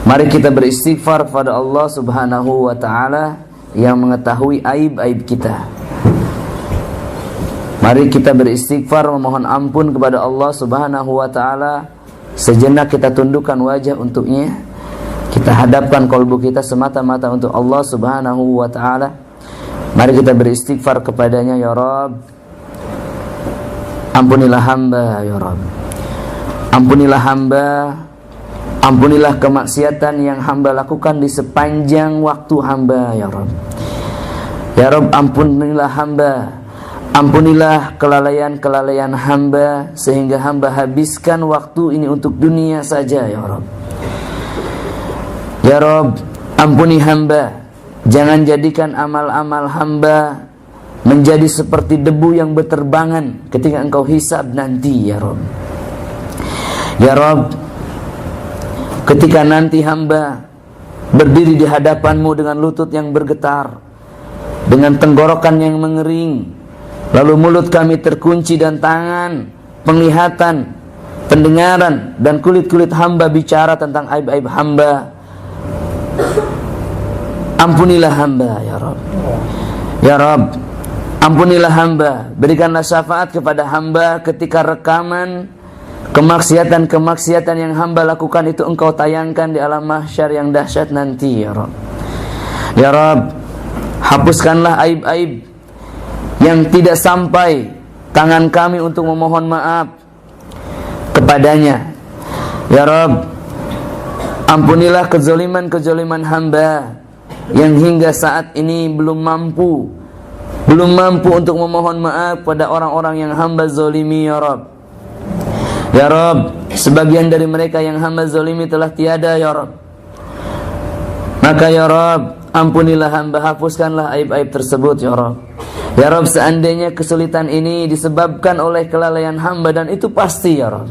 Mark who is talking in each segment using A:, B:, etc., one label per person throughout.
A: Mari kita beristighfar kepada Allah Subhanahu wa ta'ala yang mengetahui aib-aib kita. Mari kita beristighfar, memohon ampun kepada Allah Subhanahu wa ta'ala. Sejenak kita tundukkan wajah untuknya, kita hadapkan kalbu kita semata-mata untuk Allah Subhanahu wa ta'ala. Mari kita beristighfar kepadanya. Ya Rabb, ampunilah hamba. Ya Rabb, ampunilah hamba. Ampunilah kemaksiatan yang hamba lakukan di sepanjang waktu hamba. Ya Rabb, ya Rabb, ampunilah hamba. Ampunilah kelalaian-kelalaian hamba sehingga hamba habiskan waktu ini untuk dunia saja. Ya Rabb, ya Rabb, ampuni hamba. Jangan jadikan amal-amal hamba menjadi seperti debu yang berterbangan ketika engkau hisab nanti. Ya Rabb, ya Rabb, ketika nanti hamba berdiri di hadapanmu dengan lutut yang bergetar, dengan tenggorokan yang mengering, lalu mulut kami terkunci dan tangan, penglihatan, pendengaran, dan kulit-kulit hamba bicara tentang aib-aib hamba. Ampunilah hamba. Ya Rabb, ya Rabb, ampunilah hamba. Berikanlah syafaat kepada hamba ketika rekaman kemaksiatan-kemaksiatan yang hamba lakukan itu engkau tayangkan di alam mahsyar yang dahsyat nanti. Ya Rabb, ya Rabb, hapuskanlah aib-aib yang tidak sampai tangan kami untuk memohon maaf kepadanya. Ya Rabb, ampunilah kezaliman-kezaliman hamba yang hingga saat ini belum mampu untuk memohon maaf pada orang-orang yang hamba zalimi. Ya Rabb, ya Rabb, sebagian dari mereka yang hamba zalimi telah tiada. Ya Rabb, maka ya Rabb, ampunilah hamba, hapuskanlah aib-aib tersebut. Ya Rabb, ya Rabb, seandainya kesulitan ini disebabkan oleh kelalaian hamba, dan itu pasti. Ya Rabb,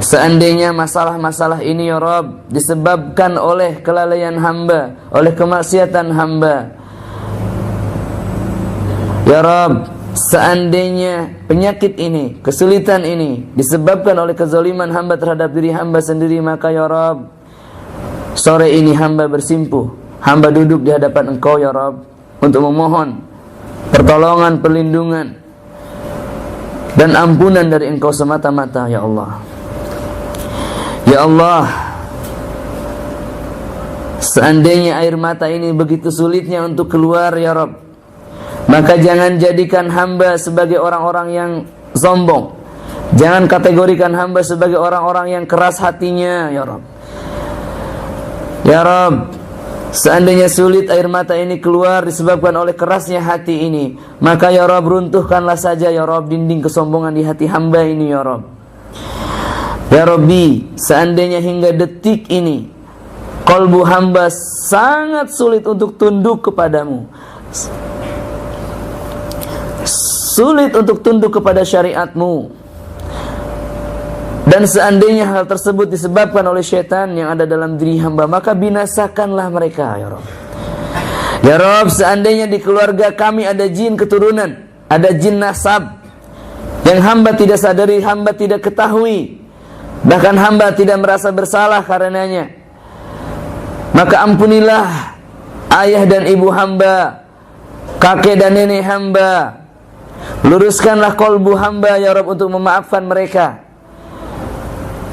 A: seandainya masalah-masalah ini ya Rabb disebabkan oleh kelalaian hamba, oleh kemaksiatan hamba, ya Rabb, seandainya penyakit ini, kesulitan ini disebabkan oleh kezaliman hamba terhadap diri hamba sendiri, maka ya Rabb, sore ini hamba bersimpuh, hamba duduk di hadapan engkau ya Rabb untuk memohon pertolongan, perlindungan, dan ampunan dari engkau semata-mata. Ya Allah, ya Allah, seandainya air mata ini begitu sulitnya untuk keluar ya Rabb, maka jangan jadikan hamba sebagai orang-orang yang sombong. Jangan kategorikan hamba sebagai orang-orang yang keras hatinya. Ya Rabb, ya Rabb, seandainya sulit air mata ini keluar disebabkan oleh kerasnya hati ini, maka ya Rabb, runtuhkanlah saja ya Rabb dinding kesombongan di hati hamba ini. Ya Rabb, ya Rabbi, seandainya hingga detik ini kalbu hamba sangat sulit untuk tunduk kepadamu, sulit untuk tunduk kepada syariatmu, dan seandainya hal tersebut disebabkan oleh syaitan yang ada dalam diri hamba, maka binasakanlah mereka. Ya Rabb, ya Rabb, seandainya di keluarga kami ada jin keturunan, ada jin nasab yang hamba tidak sadari, hamba tidak ketahui, bahkan hamba tidak merasa bersalah karenanya, maka ampunilah ayah dan ibu hamba, kakek dan nenek hamba. Luruskanlah kalbu hamba ya Rabb untuk memaafkan mereka,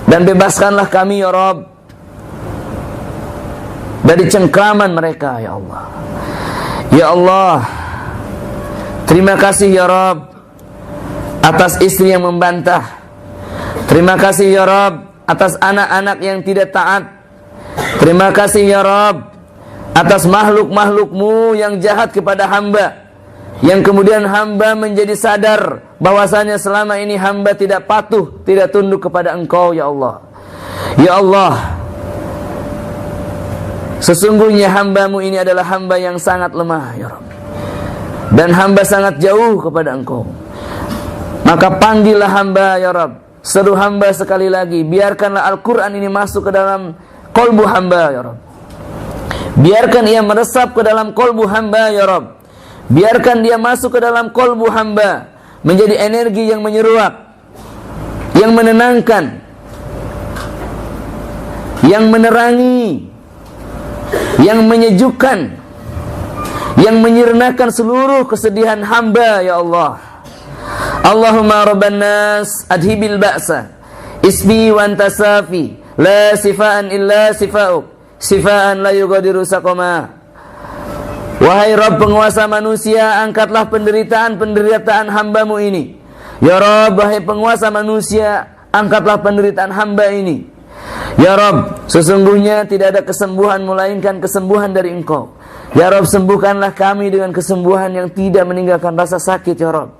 A: dan bebaskanlah kami ya Rabb dari cengkraman mereka. Ya Allah, ya Allah, terima kasih ya Rabb atas istri yang membantah. Terima kasih ya Rabb atas anak-anak yang tidak taat. Terima kasih ya Rabb atas makhluk-makhluk-Mu yang jahat kepada hamba, yang kemudian hamba menjadi sadar bahwasanya selama ini hamba tidak patuh, tidak tunduk kepada Engkau. Ya Allah, ya Allah, sesungguhnya hamba-Mu ini adalah hamba yang sangat lemah ya Rabb, dan hamba sangat jauh kepada Engkau. Maka panggillah hamba ya Rabb, seru hamba sekali lagi, biarkanlah Al-Quran ini masuk ke dalam kalbu hamba ya Rabb, biarkan ia meresap ke dalam kalbu hamba ya Rabb, biarkan dia masuk ke dalam kalbu hamba, menjadi energi yang menyeruak, yang menenangkan, yang menerangi, yang menyejukkan, yang menyirnakan seluruh kesedihan hamba, ya Allah. Allahumma rabban nas adhibil ba'sa isbi wa anta safi la sifaan illa sifa'uk sifaan la yughadiru saqama. Wahai Rabb penguasa manusia, angkatlah penderitaan hambamu ini. Ya Rabb, wahai penguasa manusia, angkatlah penderitaan hamba ini. Ya Rabb, sesungguhnya tidak ada kesembuhan melainkan kesembuhan dari Engkau. Ya Rabb, sembuhkanlah kami dengan kesembuhan yang tidak meninggalkan rasa sakit, ya Rabb.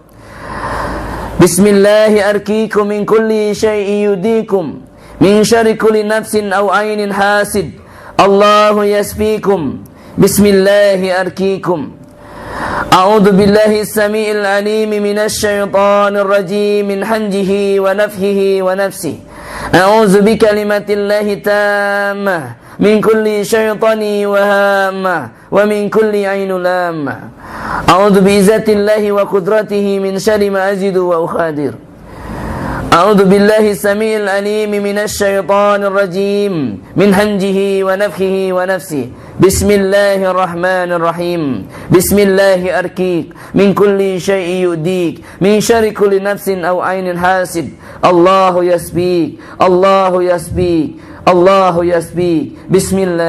A: Bismillahi arkikum min kulli syai'in yudikum min syarri kulli nafsin aw ainin hasid. Allahu yasfikum. Bismillahi arkikum. A'udzu billahi as-sami'il 'alim minasy syaithanir rajim min hamzihi wa nafthihi wa nafsihi. A'udzu bi kalimatillahi tammah min kulli syaitani wa hammah wa min kulli 'ainin lammah. A'udzu bi izzatillahi wa qudratihi min syarri ma ajidu wa ukhadir. A'udzu billahi as-sami'il 'alim minasy syaithanir rajim min hamzihi wa nafthihi wa nafsihi. Bismillahirrahmanirrahim. Bismillahi arkik min kulli syai'in yudik min syarri kulli nafsin aw 'ainin hasid. Allahu yasbik. Allahu yasbik. Allahu yasbik. Bismillah.